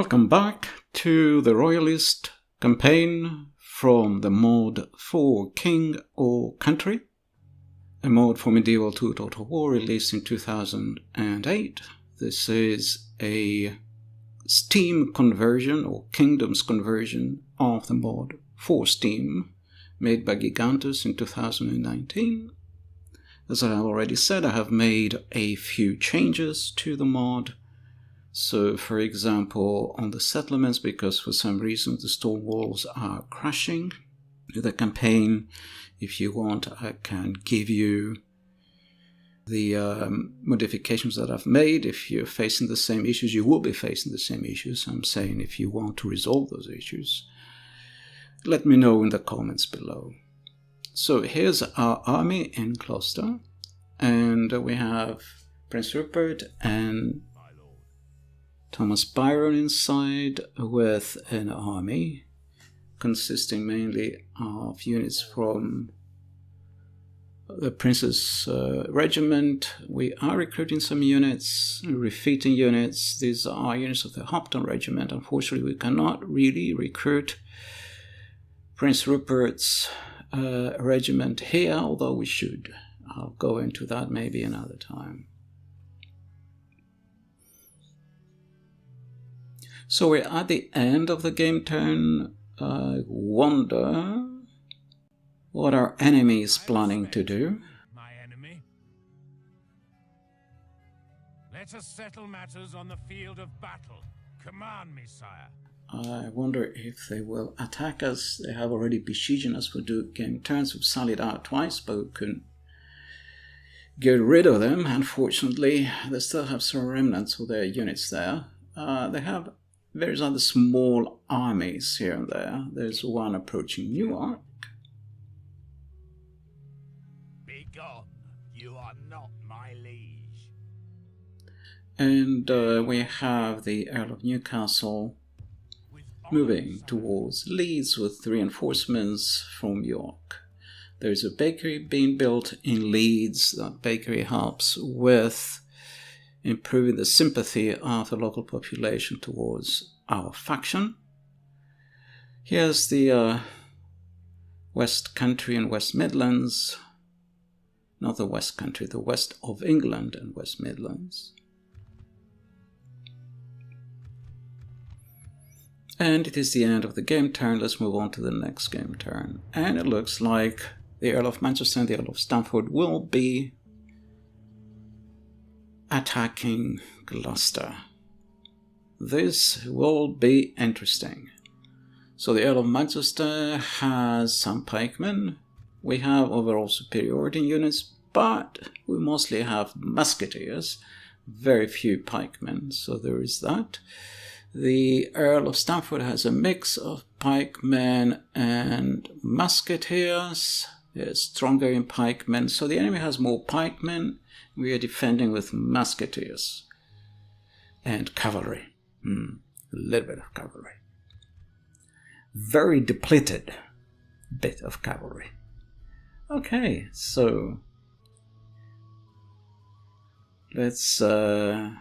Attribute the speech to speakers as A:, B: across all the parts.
A: Welcome back to the Royalist campaign from the mod for King or Country, a mod for Medieval 2 Total War released in 2008. This is a Steam conversion or Kingdoms conversion of the mod for Steam made by Gigantus in 2019. As I have already said, I have made a few changes to the mod. So, for example, on the settlements, because for some reason the stone walls are crashing, the campaign, if you want, I can give you the modifications that I've made. If you're facing the same issues, you will be facing the same issues. I'm saying if you want to resolve those issues, let me know in the comments below. So here's our army in Gloucester, and we have Prince Rupert and Thomas Byron inside with an army consisting mainly of units from the Prince's regiment. We are recruiting some units, refitting units. These are units of the Hopton regiment. Unfortunately, we cannot really recruit Prince Rupert's regiment here, although we should. I'll go into that maybe another time. So we're at the end of the game turn. I wonder what our enemy is planning to do.
B: My enemy. Let us settle matters on the field of battle. Command me, sire.
A: I wonder if they will attack us. They have already besieged us for 2 game turns. We've sallied out twice, but we couldn't get rid of them. Unfortunately, they still have some remnants of their units there. They have various other small armies here and there. There's one approaching Newark.
B: Be gone. You are not my liege.
A: And we have the Earl of Newcastle moving towards Leeds with reinforcements from York. There's a bakery being built in Leeds. That bakery helps with improving the sympathy of the local population towards our faction. Here's the West Country and West Midlands. Not the West Country, the West of England and West Midlands. And it is the end of the game turn. Let's move on to the next game turn. And it looks like the Earl of Manchester and the Earl of Stamford will be attacking Gloucester. This will be interesting. So the Earl of Manchester has some pikemen. We have overall superiority in units, but we mostly have musketeers, very few pikemen, so there is that. The Earl of Stamford has a mix of pikemen and musketeers. They're stronger in pikemen, so the enemy has more pikemen. We are defending with musketeers and cavalry. A little bit of cavalry. Very depleted bit of cavalry. Okay, so let's... I'm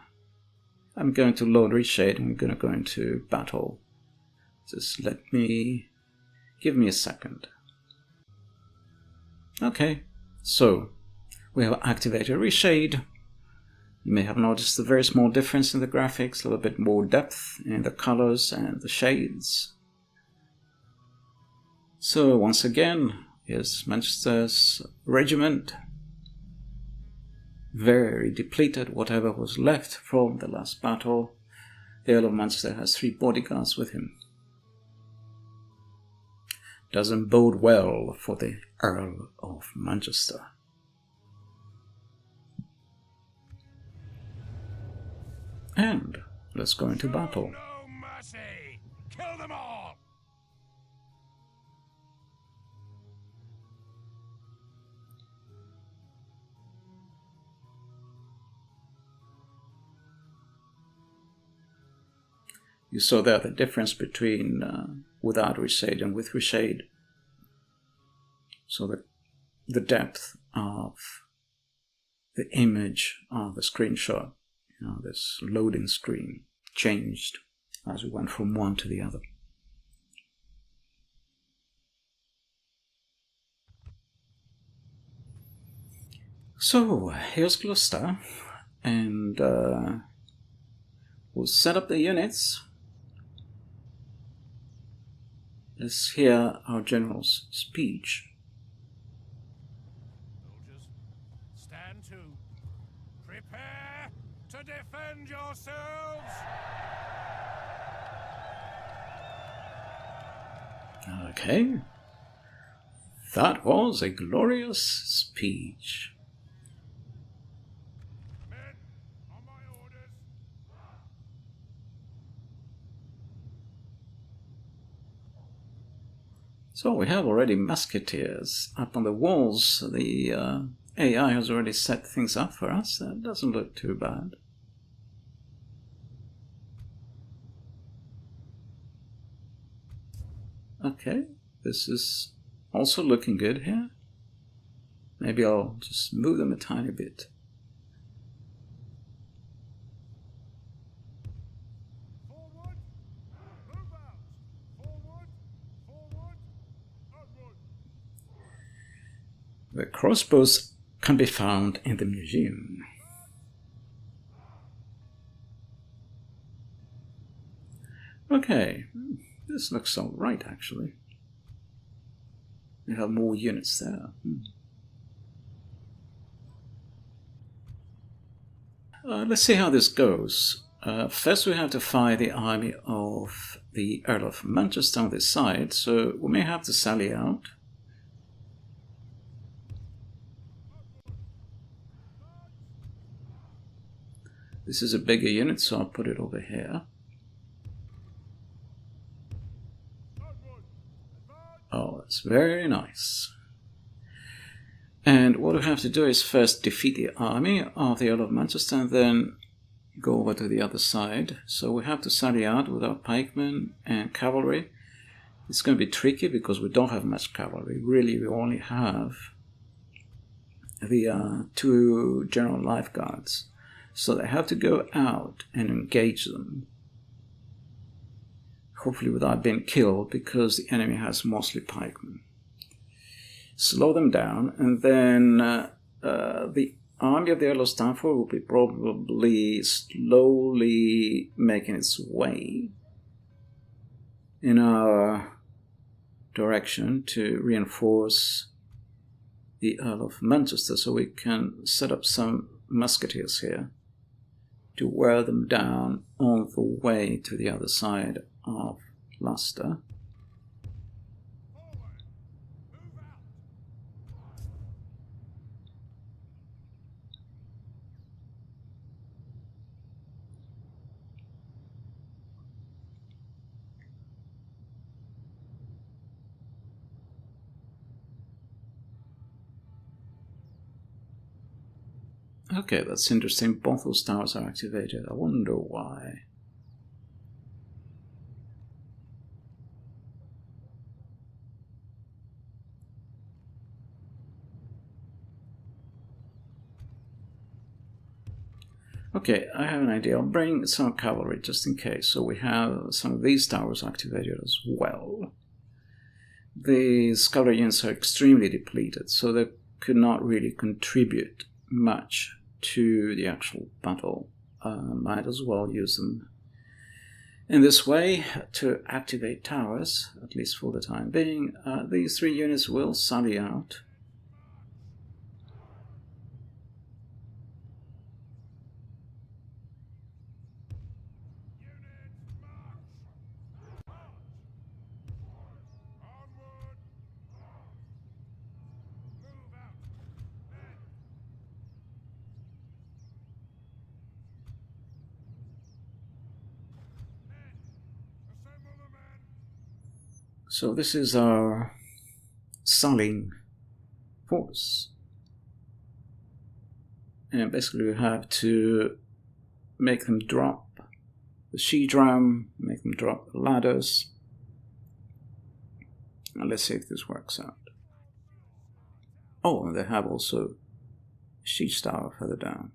A: going to load reshade and we're going to go into battle. Just give me a second. Okay, so we have activated reshade. You may have noticed a very small difference in the graphics, a little bit more depth in the colors and the shades. So once again, here's Manchester's regiment. Very depleted, whatever was left from the last battle. The Earl of Manchester has 3 bodyguards with him. Doesn't bode well for the Earl of Manchester. And let's go into battle.
B: No mercy. Kill them all.
A: You saw there the difference between without reshade and with reshade. So the depth of the image of the screenshot, this loading screen changed as we went from one to the other. So here's Gloucester, and we'll set up the units. Let's hear our general's speech.
B: Soldiers, stand to. Prepare to defend yourselves!
A: Okay. That was a glorious speech.
B: Men, on my orders.
A: So we have already musketeers up on the walls. The AI has already set things up for us. That doesn't look too bad. Okay, this is also looking good here. Maybe I'll just move them a tiny bit.
B: Forward! Move out! Forward! Forward! Onward!
A: The crossbows can be found in the museum. Okay, this looks all right actually. We have more units there. Let's see how this goes. First we have to fight the army of the Earl of Manchester on this side, so we may have to sally out. This is a bigger unit, so I'll put it over here. Oh, that's very nice. And what we have to do is first defeat the army of the Earl of Manchester and then go over to the other side. So we have to sally out with our pikemen and cavalry. It's going to be tricky because we don't have much cavalry. Really, we only have the 2 general life guards. So they have to go out and engage them. Hopefully without being killed, because the enemy has mostly pikemen. Slow them down, and then the army of the Earl of Stamford will be probably slowly making its way in our direction to reinforce the Earl of Manchester, so we can set up some musketeers here to wear them down on the way to the other side of Leicester. Okay, that's interesting. Both those towers are activated. I wonder why. Okay, I have an idea. I'll bring some cavalry just in case. So we have some of these towers activated as well. These cavalry units are extremely depleted, so they could not really contribute much to the actual battle. Might as well use them in this way to activate towers, at least for the time being. These 3 units will sally out. So this is our sallying force. And basically we have to make them drop the siege ram, make them drop the ladders. And let's see if this works out. Oh, and they have also a siege tower further down.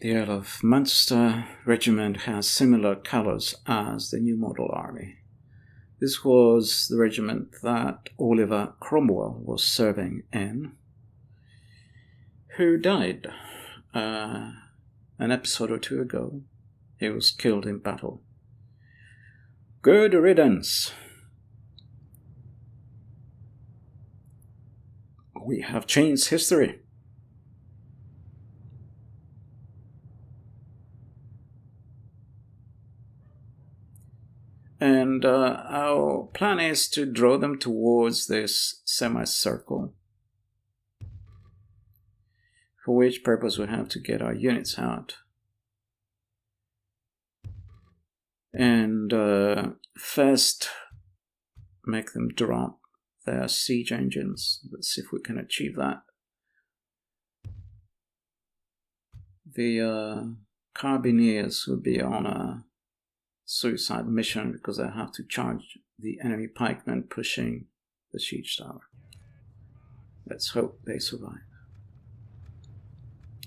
A: The Earl of Manchester regiment has similar colours as the New Model Army. This was the regiment that Oliver Cromwell was serving in, who died an episode or two ago. He was killed in battle. Good riddance. We have changed history. And our plan is to draw them towards this semicircle, for which purpose we have to get our units out. And first make them drop their siege engines. Let's see if we can achieve that. The carbineers will be on a suicide mission because they have to charge the enemy pikemen pushing the siege tower. Let's hope they survive.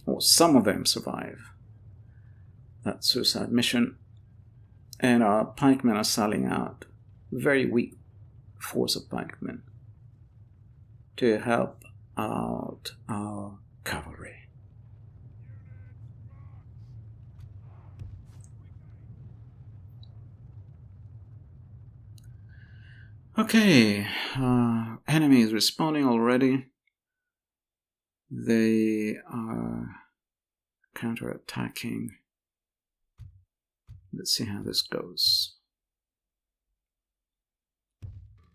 A: Or some of them survive that suicide mission. And our pikemen are sallying out. Very weak force of pikemen to help out our cavalry. Okay, enemy is responding already. They are counter-attacking. Let's see how this goes.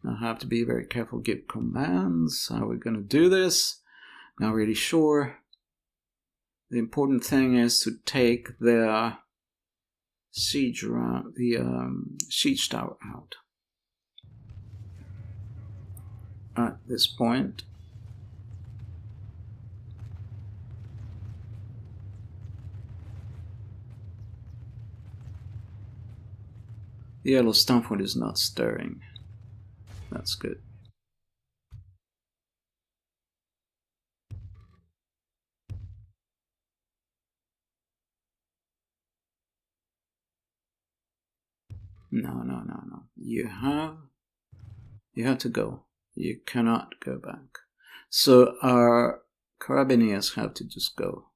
A: I have to be very careful, give commands. How are we going to do this? Not really sure. The important thing is to take their siege tower out. At this point, the Earl of Stamford is not stirring. That's good. No. You have to go. You cannot go back. So our carabiniers have to just go.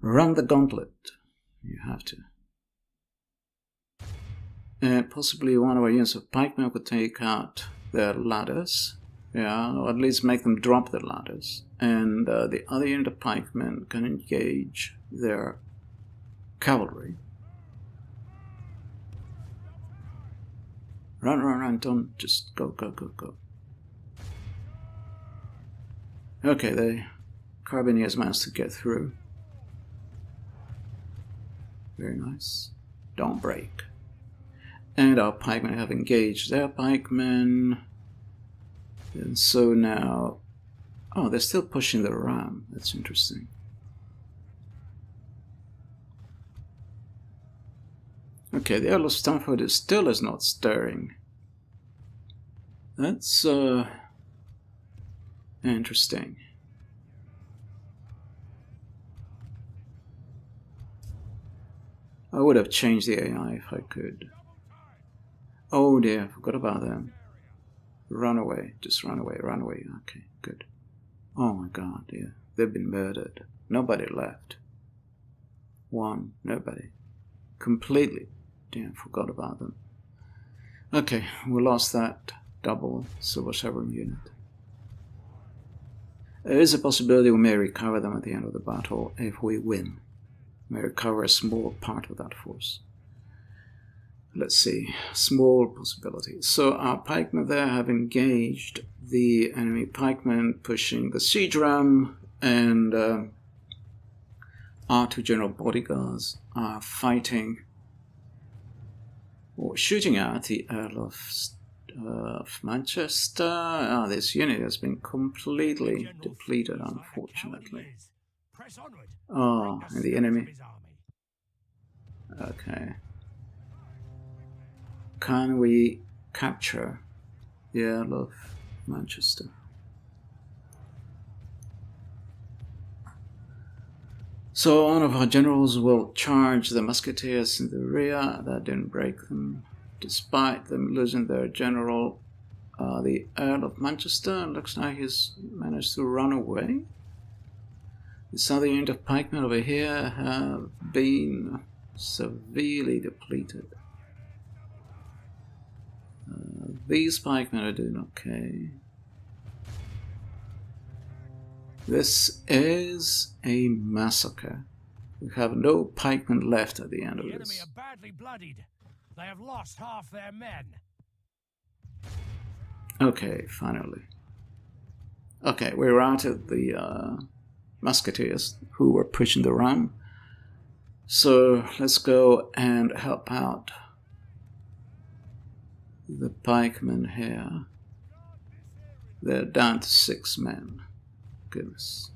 A: Run the gauntlet. You have to. And possibly one of our units of pikemen could take out their ladders. Yeah, or at least make them drop their ladders. And the other unit of pikemen can engage their cavalry. Run, don't just go. Okay, the carabiniers managed to get through. Very nice. Don't break. And our pikemen have engaged their pikemen. And so now... Oh, they're still pushing the ram. That's interesting. Okay, the Earl of Stamford still is not stirring. That's interesting. I would have changed the AI if I could. Oh dear, forgot about them. Run away, just run away. Okay, good. Oh my god, yeah, they've been murdered. Nobody left. Nobody. Completely. Damn, forgot about them. Okay, we lost that double silver chevron unit. There is a possibility we may recover them at the end of the battle if we win. We may recover a small part of that force. Let's see, small possibility. So our pikemen there have engaged the enemy pikemen pushing the siege ram, and our two general bodyguards are fighting or shooting at the Earl of Manchester. This unit has been completely depleted, unfortunately. Oh, and the enemy. Okay. Can we capture the Earl of Manchester? So one of our generals will charge the musketeers in the rear. That didn't break them. Despite them losing their general, the Earl of Manchester, looks like he's managed to run away. The southern unit of pikemen over here have been severely depleted. These pikemen are doing okay. This is a massacre. We have no pikemen left at the end of
B: The
A: this.
B: enemy are badly bloodied. They have lost half their men.
A: Okay, finally. Okay, we routed the musketeers who were pushing the ram. So let's go and help out the pikemen here. They're down to 6 men. Goodness.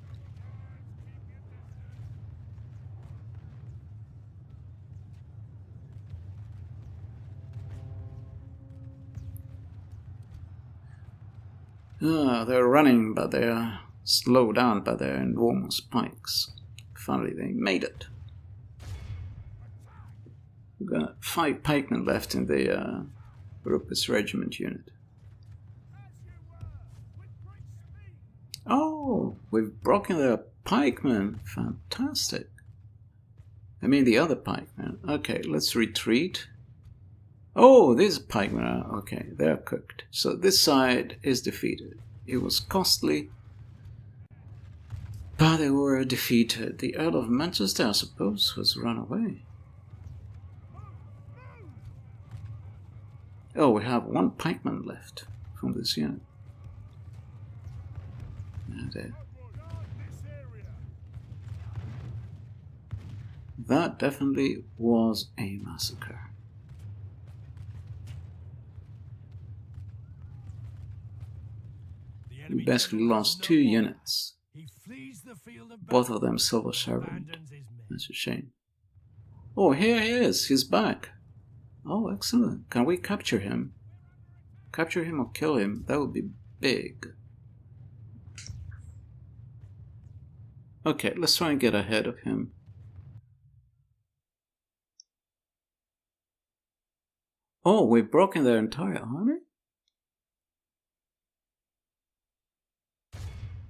A: They're running, but they're slowed down by their enormous pikes. Finally, they made it. We've got 5 pikemen left in the Rupert's regiment unit. Oh, we've broken their pikemen. Fantastic. I mean the other pikemen. Okay, let's retreat. Oh, these pikemen are... okay, they're cooked. So this side is defeated. It was costly, but they were defeated. The Earl of Manchester, I suppose, has run away. Oh, we have 1 pikeman left from this unit. That definitely was a massacre. We basically lost 2 units. Both of them silver servant. That's a shame. Oh, here he is. He's back. Oh, excellent. Can we capture him? Capture him or kill him? That would be big. Okay, let's try and get ahead of him. Oh, we've broken their entire army?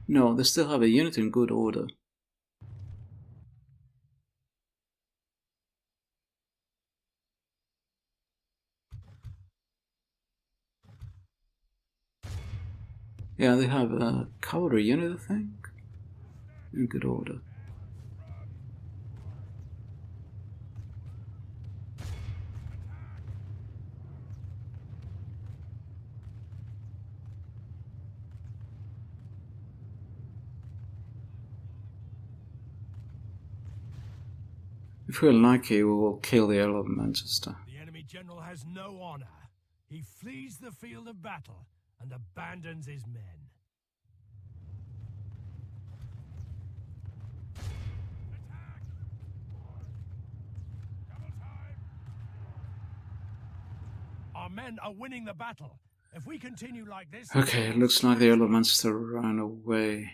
A: No, they still have a unit in good order. Yeah, they have a cavalry unit, I think, in good order. If we're lucky, we will kill the Earl of Manchester.
B: The enemy general has no honor. He flees the field of battle and abandons his men. Our men are winning the battle. If we continue like this...
A: Okay, it looks like the Earl of Manchester ran away.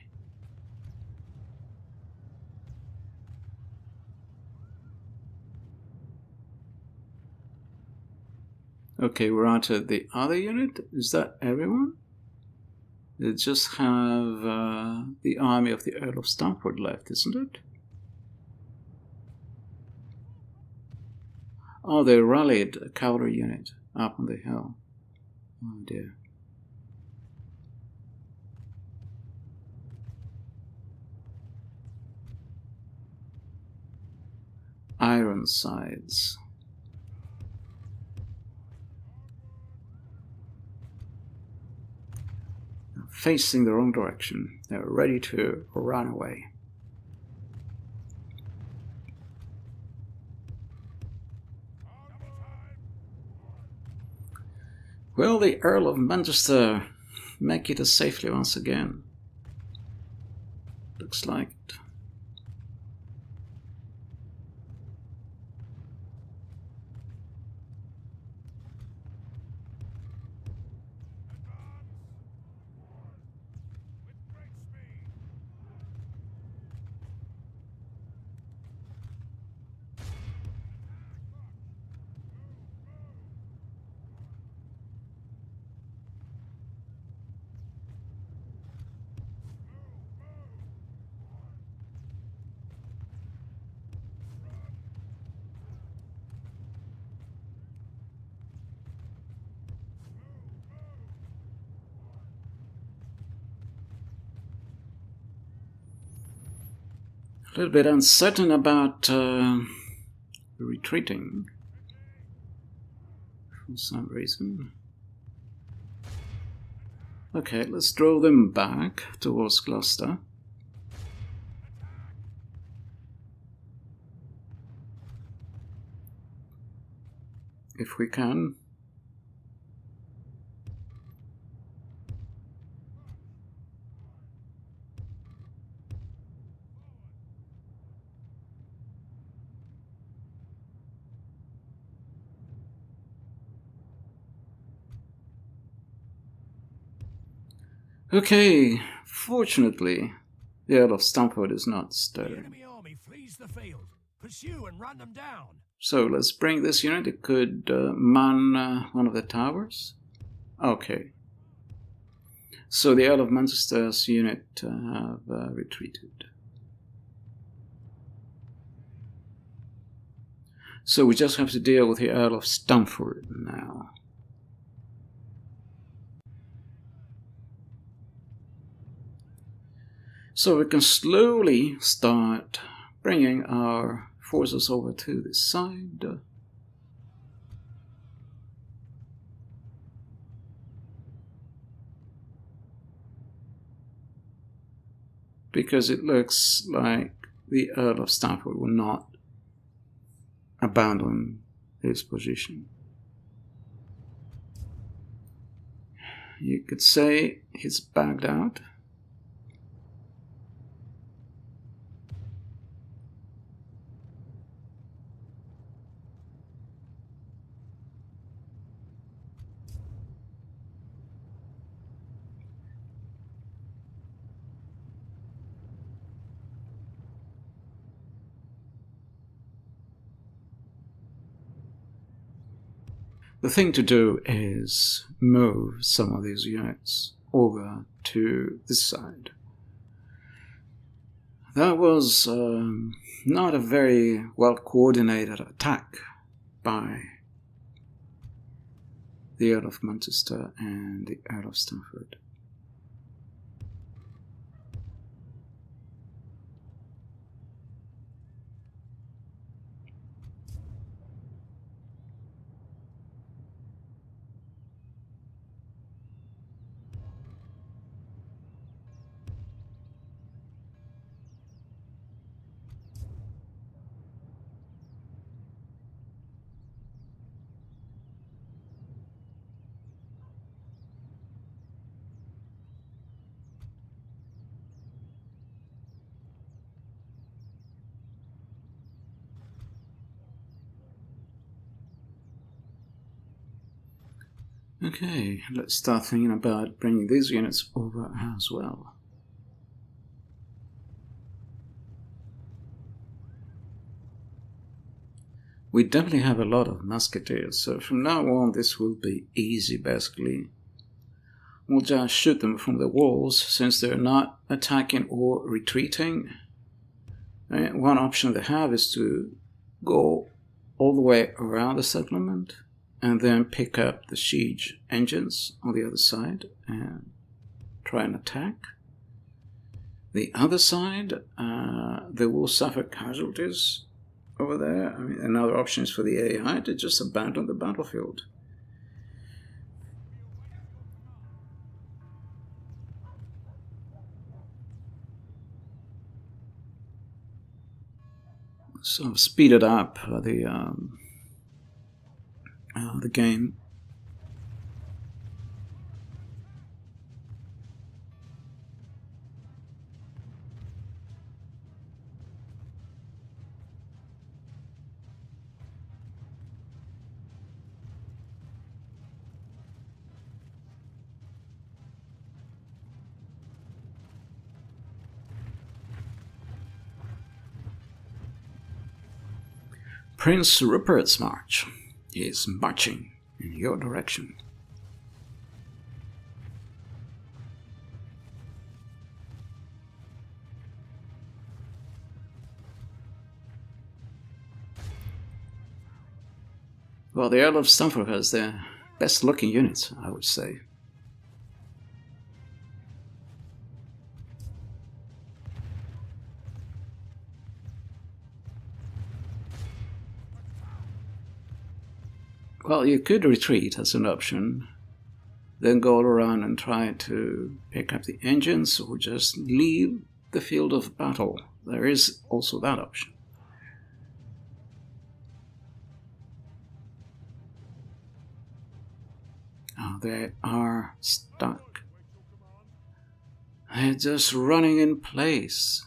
A: Okay, we're on to the other unit. Is that everyone? They just have the army of the Earl of Stamford left, isn't it? Oh, they rallied a cavalry unit up on the hill. Oh dear. Ironsides. Facing the wrong direction. They're ready to run away. Will the Earl of Manchester make it safely once again? Looks like it. A little bit uncertain about retreating for some reason. Okay, let's draw them back towards Gloucester. If we can. Okay, fortunately, the Earl of Stamford is not stirring.
B: The enemy army flees the field. Pursue and run them down.
A: So let's bring this unit. It could man one of the towers. Okay. So the Earl of Manchester's unit have retreated. So we just have to deal with the Earl of Stamford now. So we can slowly start bringing our forces over to this side. Because it looks like the Earl of Stamford will not abandon his position. You could say he's backed out. The thing to do is move some of these units over to this side. That was not a very well coordinated attack by the Earl of Manchester and the Earl of Stamford. Okay, let's start thinking about bringing these units over as well. We definitely have a lot of musketeers, so from now on this will be easy basically. We'll just shoot them from the walls since they're not attacking or retreating. And one option they have is to go all the way around the settlement and then pick up the siege engines on the other side and try and attack. The other side, they will suffer casualties over there. I mean, another option is for the AI to just abandon the battlefield. So I've speeded up the game. Prince Rupert's march is marching in your direction. Well, the Earl of Stamford has the best looking units, I would say. Well, you could retreat as an option, then go around and try to pick up the engines, or just leave the field of battle. There is also that option. Oh, they are stuck. They're just running in place,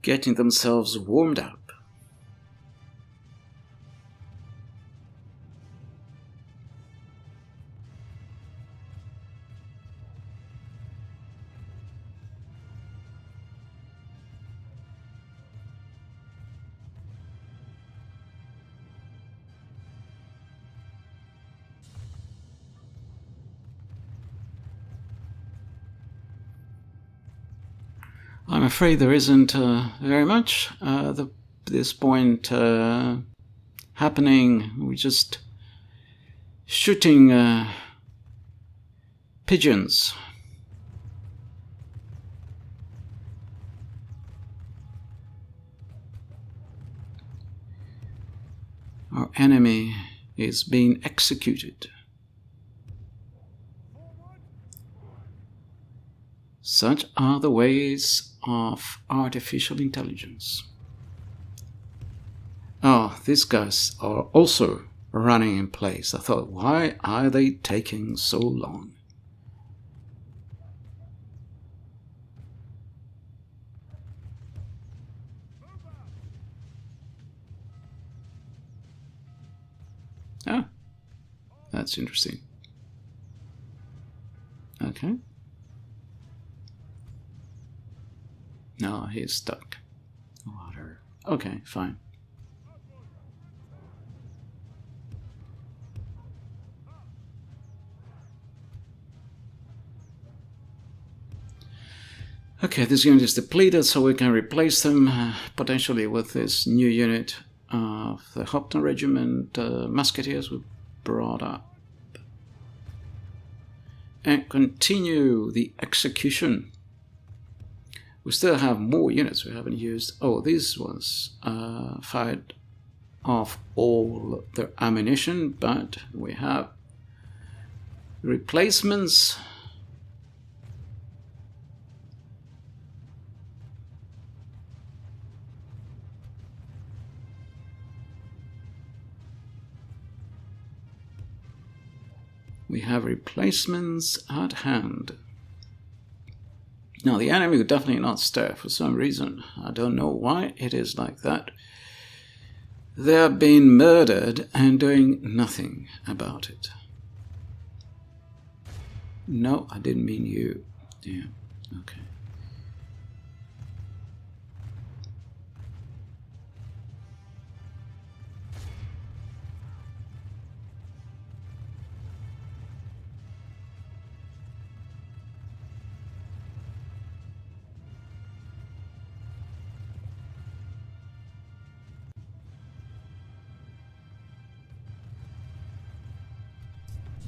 A: getting themselves warmed up. I'm afraid there isn't very much at this point happening. We're just shooting pigeons. Our enemy is being executed. Such are the ways of artificial intelligence. Oh, these guys are also running in place. I thought, why are they taking so long? Ah, that's interesting. Okay. No, he's stuck. Water. Okay, fine. Okay, this unit is depleted, so we can replace them potentially with this new unit of the Hopton Regiment Musketeers we brought up. And continue the execution. We still have more units we haven't used. Oh, these ones fired off all their ammunition, but we have replacements. We have replacements at hand. Now, the enemy would definitely not stir for some reason. I don't know why it is like that. They are being murdered and doing nothing about it. No, I didn't mean you. Yeah, okay.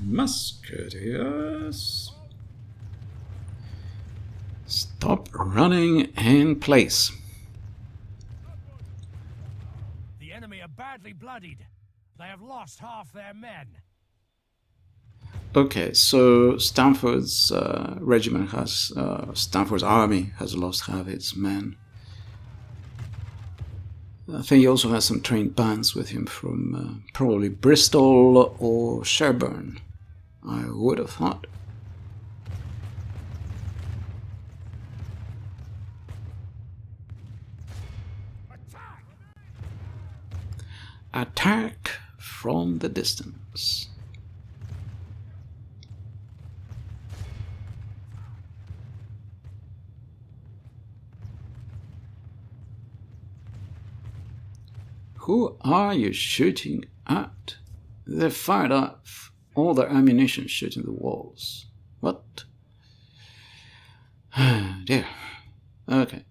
A: Musketeers. Stop running in place.
B: The enemy are badly bloodied. They have lost half their men.
A: Okay, so Stanford's regiment has, Stanford's army has lost half its men. I think he also has some trained bands with him from probably Bristol or Sherburne, I would have thought. Attack from the distance. Who are you shooting at? They fired off all their ammunition shooting the walls. What? Dear. Okay.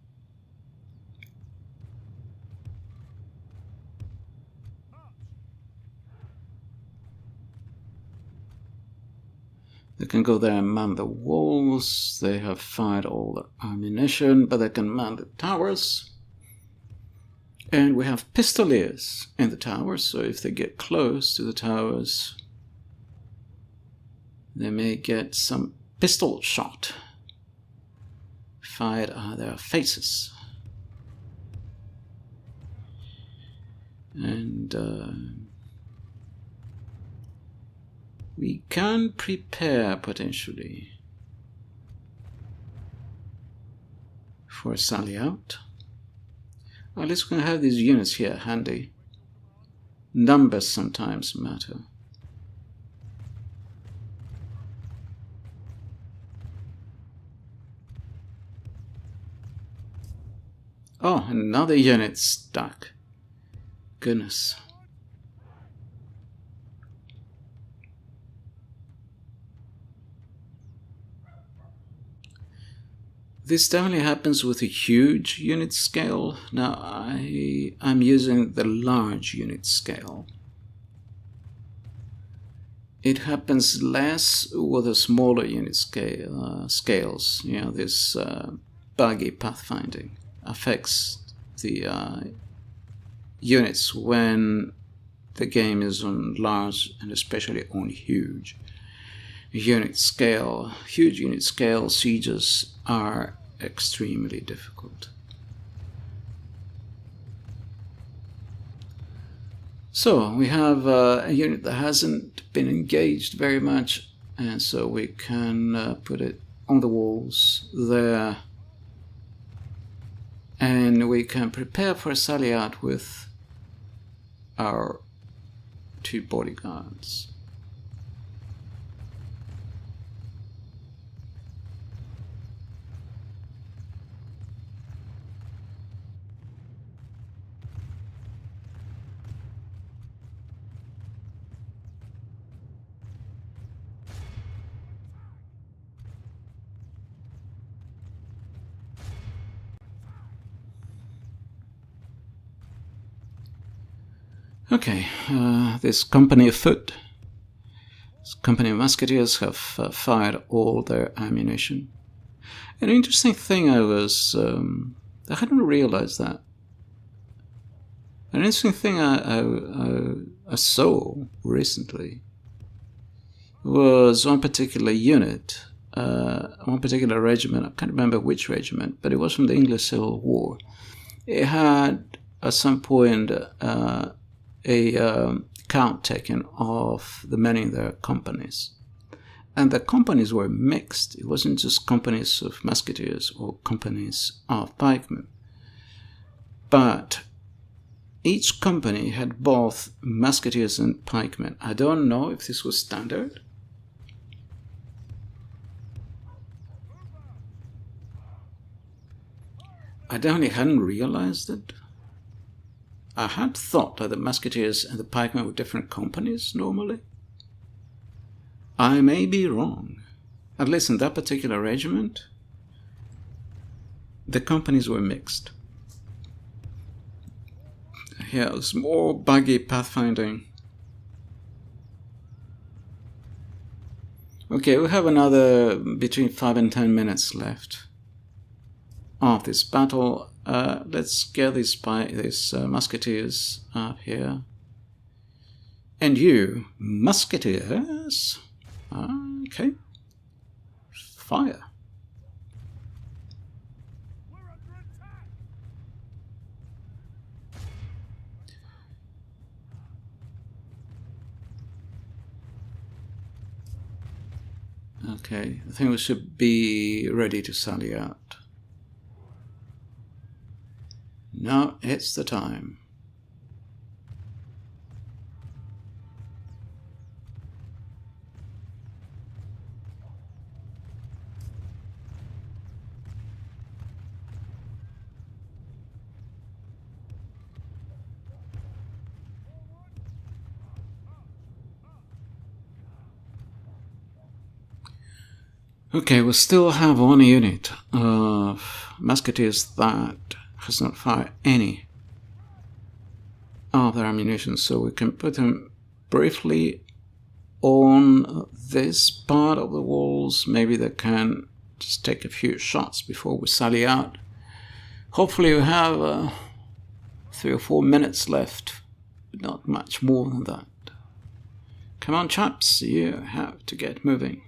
A: They can go there and man the walls. They have fired all the ammunition, but they can man the towers. And we have pistoliers in the towers, so if they get close to the towers, they may get some pistol shot fired at their faces. And we can prepare potentially for a sally out. At least we're going to have these units here handy. Numbers sometimes matter. Oh, another unit stuck. Goodness. This definitely happens with a huge unit scale. Now I'm using the large unit scale. It happens less with the smaller unit scales. You know, this buggy pathfinding affects the units when the game is on large and especially on huge unit scale. Huge unit scale sieges are extremely difficult. So we have a unit that hasn't been engaged very much, and so we can put it on the walls there, and we can prepare for a sally out with our 2 bodyguards. Okay, this company of foot, this company of musketeers have fired all their ammunition. An interesting thing I hadn't realized that. An interesting thing I saw recently was one particular unit, one particular regiment. I can't remember which regiment, but it was from the English Civil War. It had at some point a count taken of the men in their companies. And the companies were mixed. It wasn't just companies of musketeers or companies of pikemen. But each company had both musketeers and pikemen. I don't know if this was standard. I definitely hadn't realized it. I had thought that the musketeers and the pikemen were different companies normally. I may be wrong. At least in that particular regiment, the companies were mixed. Here, it's more buggy pathfinding. Okay, we have another between 5 and 10 minutes left of this battle. Let's get these musketeers up here. And you, musketeers, okay, fire. Okay, I think we should be ready to sally out. Now it's the time. Okay, we still have one unit of musketeers that has not fired any of their ammunition, so we can put them briefly on this part of the walls. Maybe they can just take a few shots before we sally out. Hopefully we have 3 or 4 minutes left, but not much more than that. Come on, chaps, you have to get moving.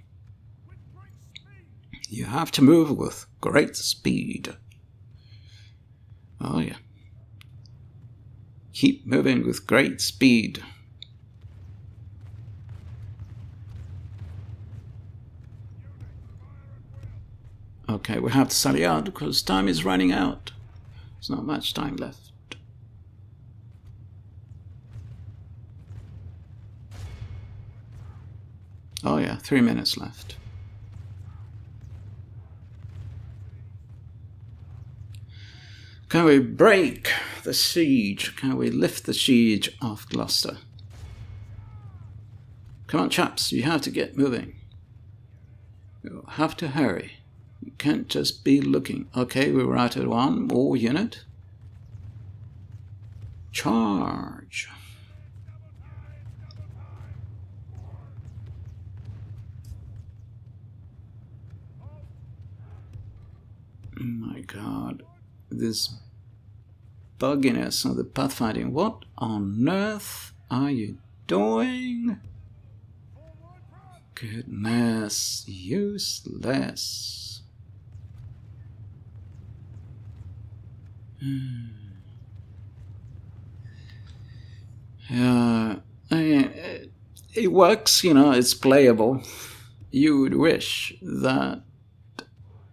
A: You have to move with great speed. Oh yeah. Keep moving with great speed. Okay, we have to sally out because time is running out. There's not much time left. Oh yeah, 3 minutes left. Can we break the siege? Can we lift the siege off Gloucester? Come on, chaps, you have to get moving. You'll have to hurry. You can't just be looking. Okay, we're out at 1 more unit. Charge. Oh my god. This bugginess of the pathfinding. What on earth are you doing? Goodness, useless. It works, you know, it's playable. You would wish that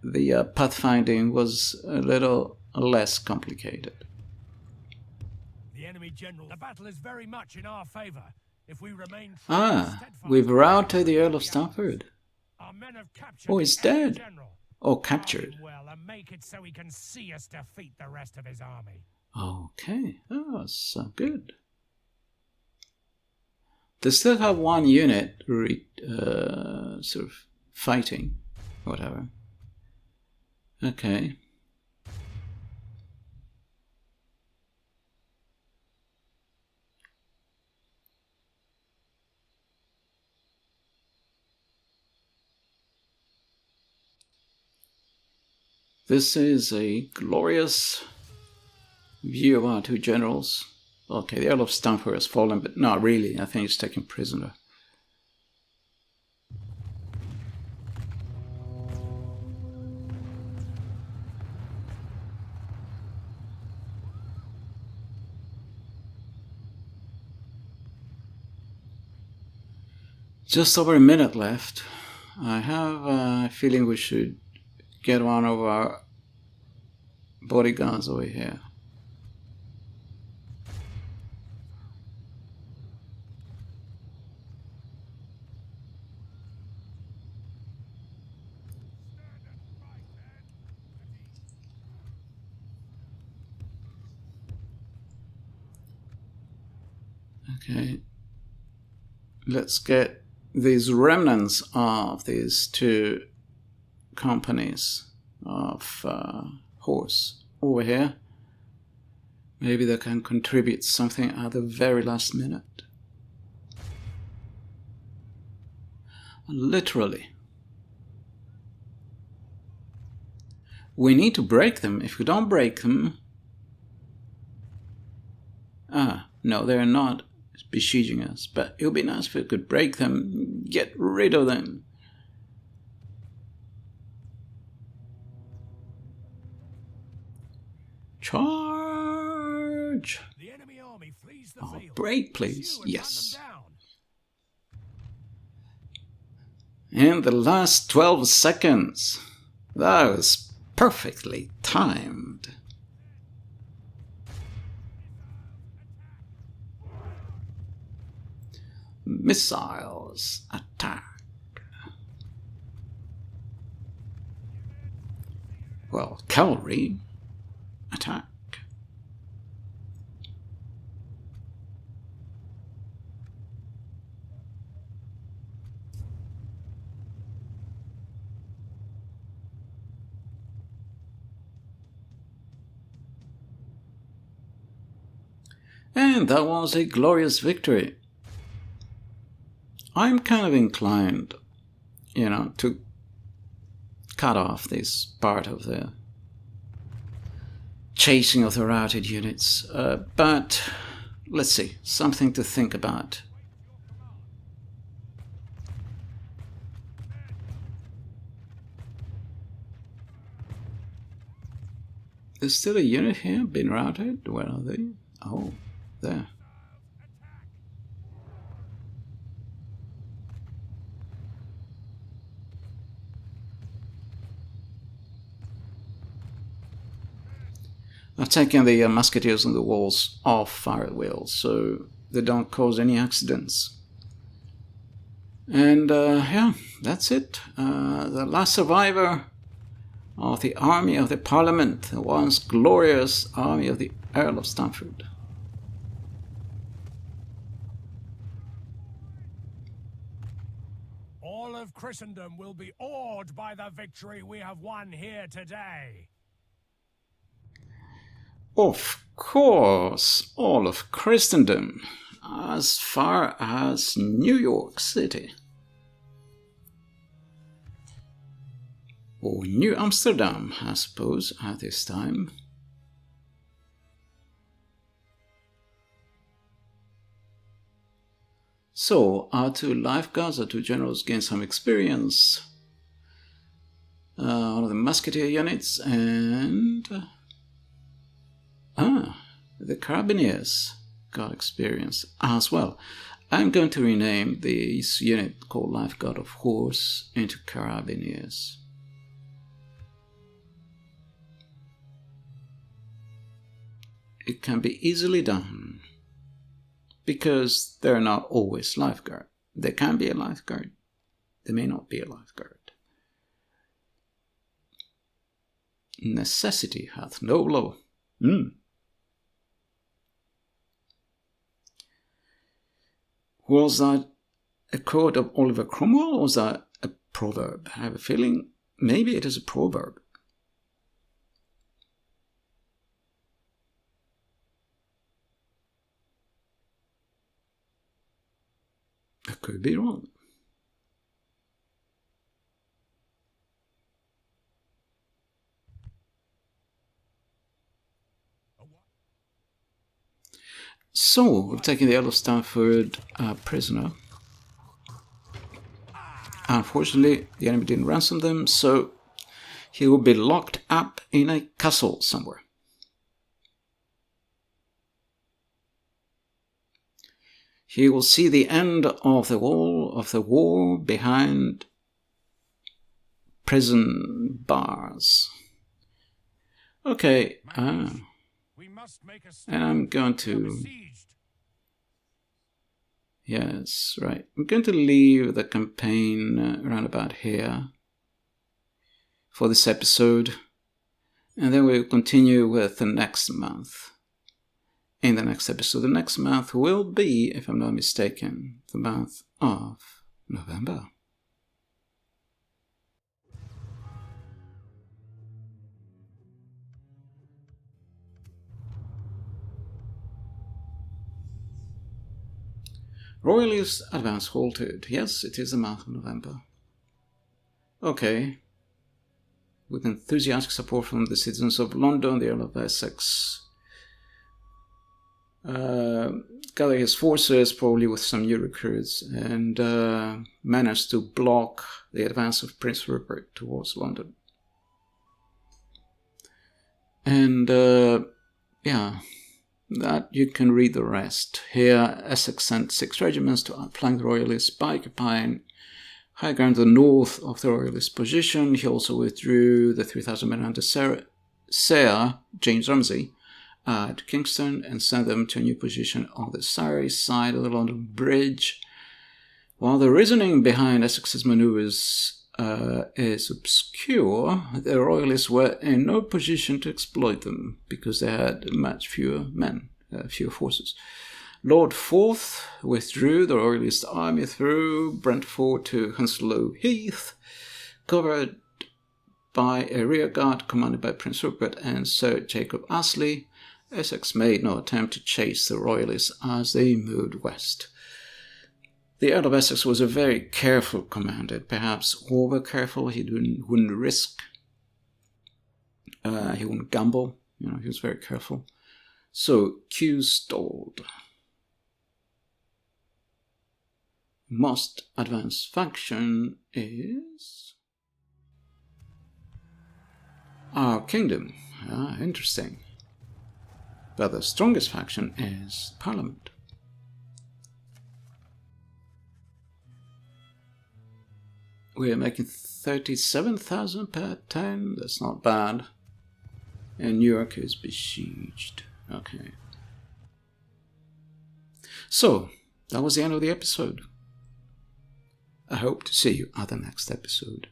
A: the pathfinding was a little less complicated.
B: The enemy general. The battle is very much in our favor. If we remain
A: we've routed the Earl of Stamford.
B: Our men have captured.
A: Oh, he's dead.
B: General.
A: Or captured.
B: Well, and make it so he can see us defeat the rest of his army.
A: Okay, oh, so good. They still have 1 unit sort of fighting, whatever. Okay. This is a glorious view of our 2 generals. Okay, the Earl of Stamford has fallen, but not really. I think he's taken prisoner. Just over a minute left. I have a feeling we should get one of our bodyguards over here. Okay. Let's get these remnants of these 2 companies of horse over here. Maybe they can contribute something at the very last minute. Literally. We need to break them. If we don't break them... no, they're not besieging us. But it would be nice if we could break them, get rid of them. Charge!
B: The enemy army flees the field.
A: Break, please. Yes. And the last 12 seconds. That was perfectly timed. Missiles attack. Well, cavalry attack. And that was a glorious victory. I'm kind of inclined, to cut off this part of the chasing of the routed units. But let's see, something to think about. There's still a unit here, been routed. Where are they? Oh, there. I've taken the musketeers on the walls off fire wheels so they don't cause any accidents. And yeah, that's it. The last survivor of the army of the Parliament, the once glorious army of the Earl of Stamford.
B: All of Christendom will be awed by the victory we have won here today.
A: Of course, all of Christendom, as far as New York City. Or New Amsterdam, I suppose, at this time. So, our two lifeguards, our two generals gain some experience. One of the musketeer units and... the Carabiniers got experience as well. I'm going to rename this unit called Lifeguard of Horse into Carabiniers. It can be easily done because they're not always lifeguard. They can be a lifeguard. They may not be a lifeguard. Necessity hath no law. Was that a quote of Oliver Cromwell or was that a proverb? I have a feeling maybe it is a proverb. I could be wrong. So, we're taking the Earl of Stamford prisoner. Unfortunately, the enemy didn't ransom them, so he will be locked up in a castle somewhere. He will see the end of the war behind prison bars. Okay, and I'm going to... Yes, right. I'm going to leave the campaign around about here for this episode. And then we'll continue with the next month. In the next episode, the next month will be, if I'm not mistaken, the month of November. Royalist advance halted. Yes, it is the month of November. Okay. With enthusiastic support from the citizens of London, the Earl of Essex gathered his forces, probably with some new recruits, and managed to block the advance of Prince Rupert towards London. And yeah, that you can read the rest. Here, Essex sent 6 regiments to outflank the Royalists by occupying high ground to the north of the Royalist position. He also withdrew the 3,000 men under Sir James Rumsey to Kingston and sent them to a new position on the Surrey side of the London Bridge. While the reasoning behind Essex's manoeuvres is obscure, the Royalists were in no position to exploit them because they had much fewer men, fewer forces. Lord Forth withdrew the Royalist army through Brentford to Hounslow Heath, covered by a rearguard commanded by Prince Rupert and Sir Jacob Astley. Essex made no attempt to chase the Royalists as they moved west. The Earl of Essex was a very careful commander, perhaps over careful. He wouldn't risk, he wouldn't gamble, he was very careful. So, Q stalled. Most advanced faction is our kingdom. Interesting. But the strongest faction is Parliament. We're making 37,000 per turn. That's not bad. And New York is besieged. Okay. So, that was the end of the episode. I hope to see you at the next episode.